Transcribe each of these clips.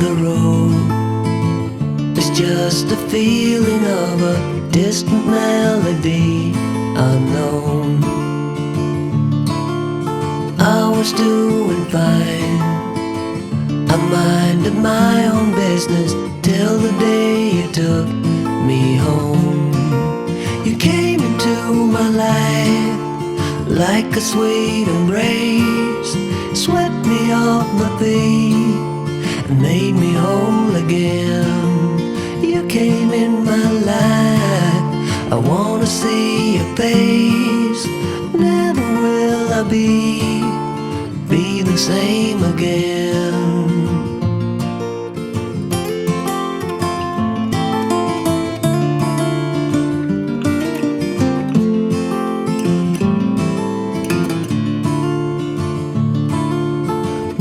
the road. It's just a feeling of a distant melody unknown. I was doing fine, I minded my own business till the day you took me home. You came into my life like a sweet embrace, swept me off my feet and made me whole again. You came in my life, I wanna see your face. Never will I be the same again.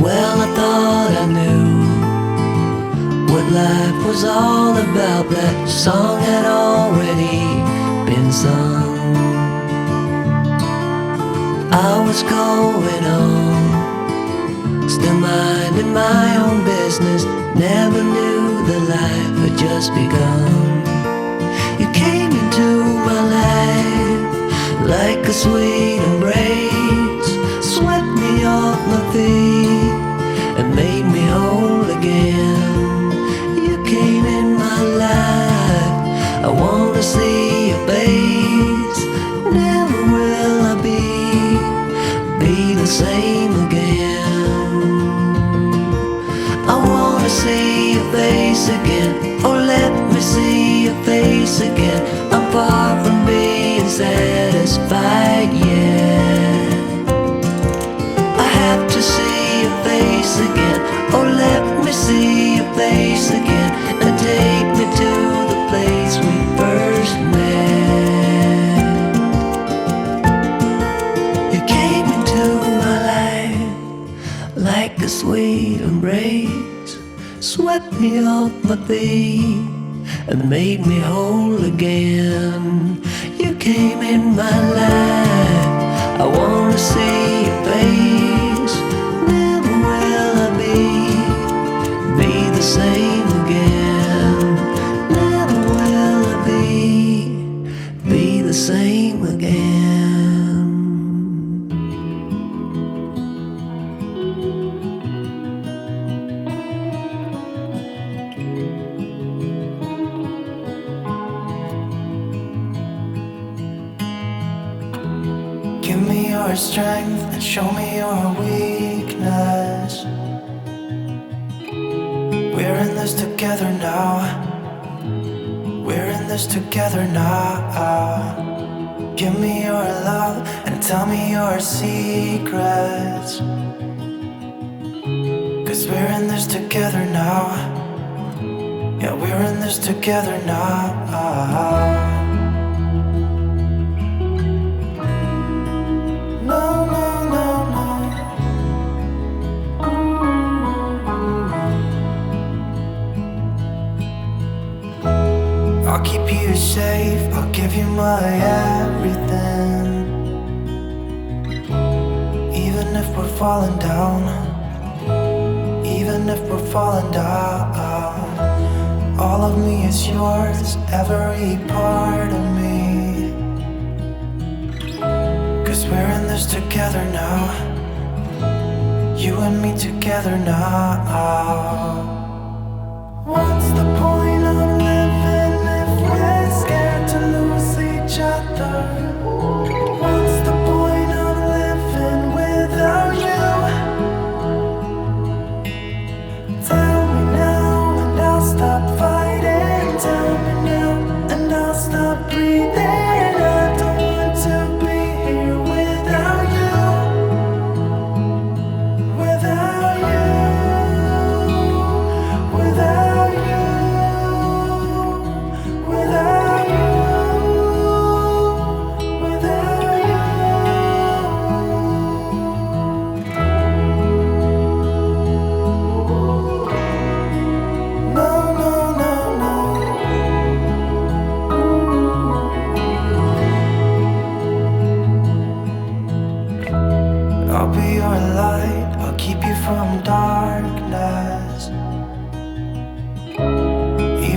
Well, I thought I knew what life was all about. That song had already been sung. I was going on, still minding my own business. Never knew the life had just begun. You came into my life like a sweet embrace, swept me off my feet and made me whole again. You came in my life, I wanna see your face. Never will I be the same again. I wanna see your face again. Oh, let me see your face again. I'm far from being satisfied yet. I have to see your face again. Oh, let me see your face again and take me to the place we first met. You came into my life like a sweet embrace, swept me off my feet and made me whole again. You came in my life, I wanna see your face. Never will I be the same again. Never will I be the same again. Give me your strength and show me your weakness. We're in this together now. We're in this together now. Give me your love and tell me your secrets. 'Cause we're in this together now. Yeah, we're in this together now. No, no, no, no. I'll keep you safe, I'll give you my everything. Even if we're falling down, even if we're falling down, all of me is yours, every part of me. 'Cause we're in this together now. You and me together now. What's the point of living if we're scared to lose each other? What's the point of living without you? Tell me now and I'll stop fighting. Tell me now and I'll stop breathing. I don't want to be here without you. Without you.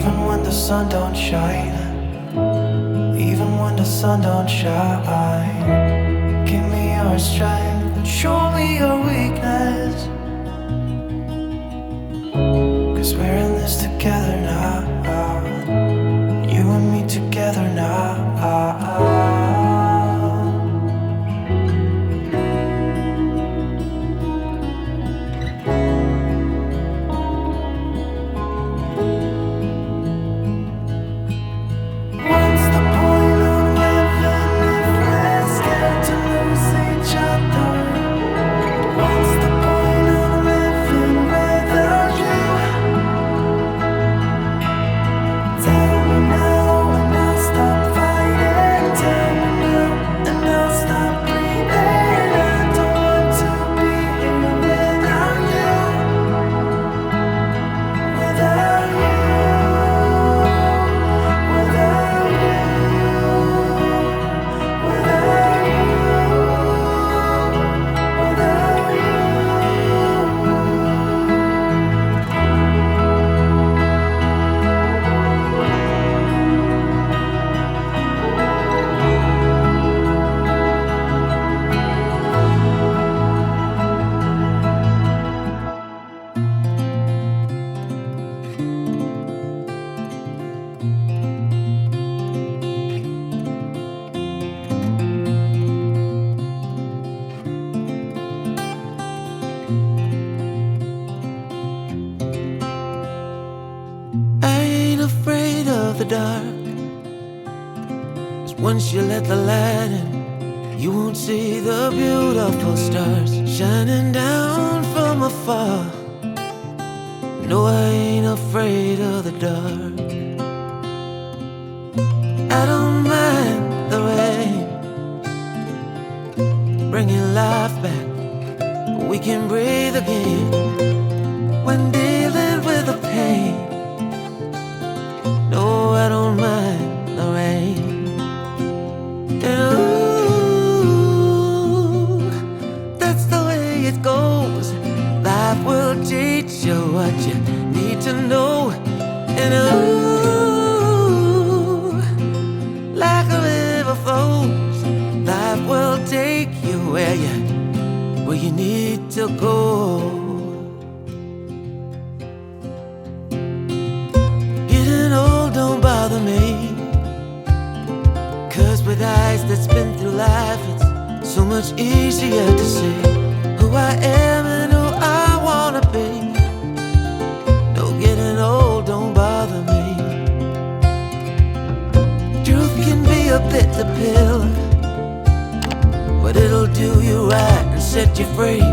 Even when the sun don't shine, even when the sun don't shine, give me your strength and show me your weakness. 'Cause we're in this together now, you and me together now. What's the point of living if we're scared to lose each other? What's the point of living without you? Tell me now and I'll stop fighting. Tell me now and I'll stop breathing. I don't want to be here without you. Without you. Without you. Without you. Without you. I ain't afraid of the dark, 'cause once you let the light in, you won't see the beautiful stars shining down from afar. No, I ain't afraid of the dark. I don't mind the rain, bringing life back. We can breathe again when dealing with the pain. No, I don't mind the rain. And ooh, that's the way it goes. Life will teach you what you need to know. And ooh, like a river flows, life will take you where you need to go. Getting old don't bother me, 'cause with eyes that's been through life, it's so much easier to see who I am and who I wanna be. No, getting old don't bother me. Truth can be a bitter pill, but it'll do you right and set you free.